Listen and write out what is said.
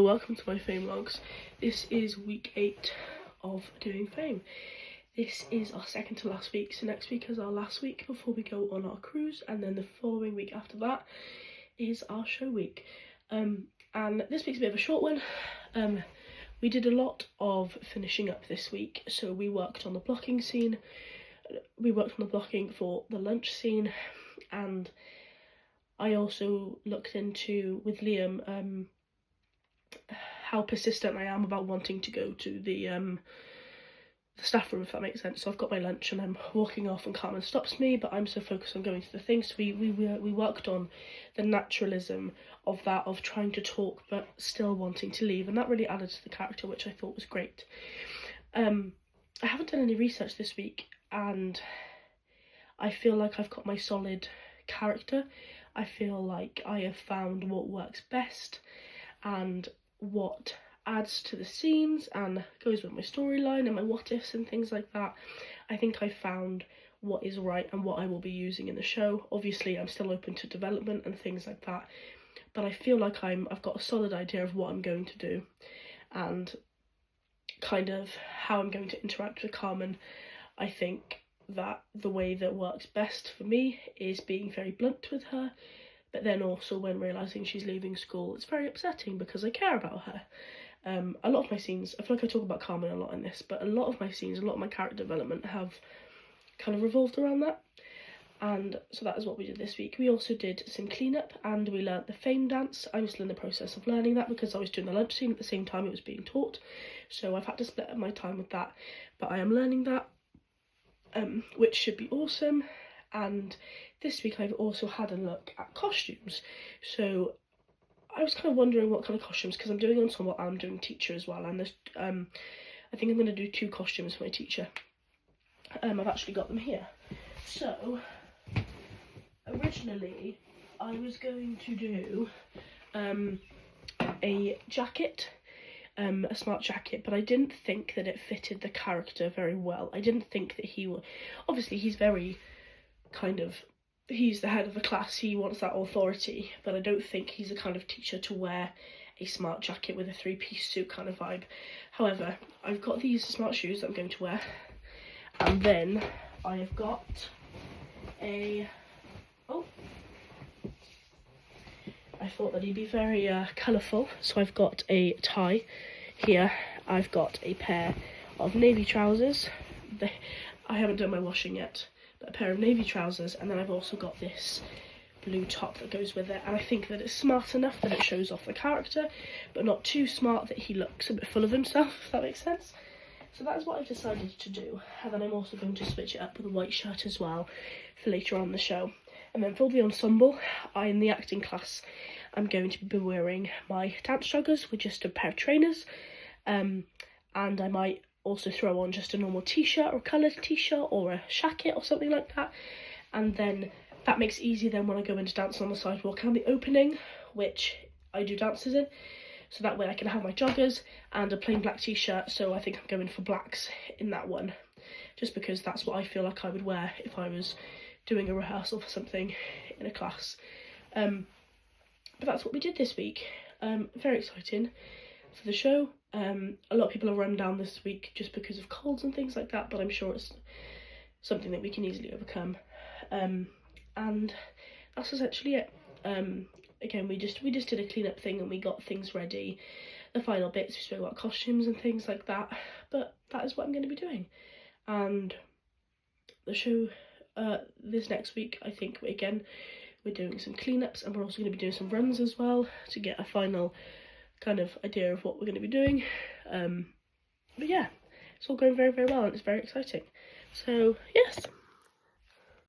Welcome to my Fame Logs. This is week 8 of doing Fame. This is our second to last week, so next week is our last week before we go on our cruise, and then the following week after that is our show week. And this week's a bit of a short one. We did a lot of finishing up this week, so we worked on the blocking scene, we worked on the blocking for the lunch scene, and I also looked into, with Liam, how persistent I am about wanting to go to the staff room, if that makes sense. So I've got my lunch and I'm walking off and Carmen stops me, but I'm so focused on going to the thing. So we worked on the naturalism of that, of trying to talk but still wanting to leave, and that really added to the character, which I thought was great. I haven't done any research this week, and I feel like I've got my solid character. I feel like I have found what works best and what adds to the scenes and goes with my storyline and my what ifs and things like that. I think I found what is right and what I will be using in the show. Obviously I'm still open to development and things like that, but I feel like I've got a solid idea of what I'm going to do and kind of how I'm going to interact with Carmen. I think that the way that works best for me is being very blunt with her, but then also when realising she's leaving school, it's very upsetting because I care about her. A lot of my scenes, I feel like I talk about Carmen a lot in this, but a lot of my scenes, a lot of my character development have kind of revolved around that. And so that is what we did this week. We also did some cleanup and we learnt the Fame dance. I'm still in the process of learning that because I was doing the lunch scene at the same time it was being taught. So I've had to split up my time with that, but I am learning that, which should be awesome. And this week I've also had a look at costumes. So I was kind of wondering what kind of costumes, because I'm doing ensemble and I'm doing teacher as well, and I think I'm going to do 2 costumes for my teacher. I've actually got them here. So originally I was going to do a jacket, a smart jacket, but I didn't think that it fitted the character very well. I didn't think that he would, obviously he's very kind of, he's the head of the class, he wants that authority, but I don't think he's the kind of teacher to wear a smart jacket with a 3-piece suit kind of vibe. However, I've got these smart shoes that I'm going to wear, and then I have got a, I thought that he'd be very colourful, so I've got a tie here, I've got a pair of navy trousers, I haven't done my washing yet, but a pair of navy trousers, and then I've also got this blue top that goes with it, and I think that it's smart enough that it shows off the character, but not too smart that he looks a bit full of himself, if that makes sense. So that is what I've decided to do, and then I'm also going to switch it up with a white shirt as well for later on in the show. And then for the ensemble, in the acting class, I'm going to be wearing my dance joggers with just a pair of trainers, and I might also throw on just a normal t-shirt or coloured t-shirt or a jacket or something like that, and then that makes it easy then when I go into dancing on the sidewalk and the opening, which I do dances in, so that way I can have my joggers and a plain black t-shirt. So I think I'm going for blacks in that one, just because that's what I feel like I would wear if I was doing a rehearsal for something in a class. But that's what we did this week. Very exciting for the show. A lot of people have run down this week just because of colds and things like that, but I'm sure it's something that we can easily overcome. And that's essentially it. Again, we just did a clean-up thing and we got things ready. The final bits, we spoke about costumes and things like that, but that is what I'm going to be doing. And the show this next week, I think, again, we're doing some cleanups, and we're also going to be doing some runs as well to get a final kind of idea of what we're going to be doing. But yeah, it's all going very, very well and it's very exciting. So yes.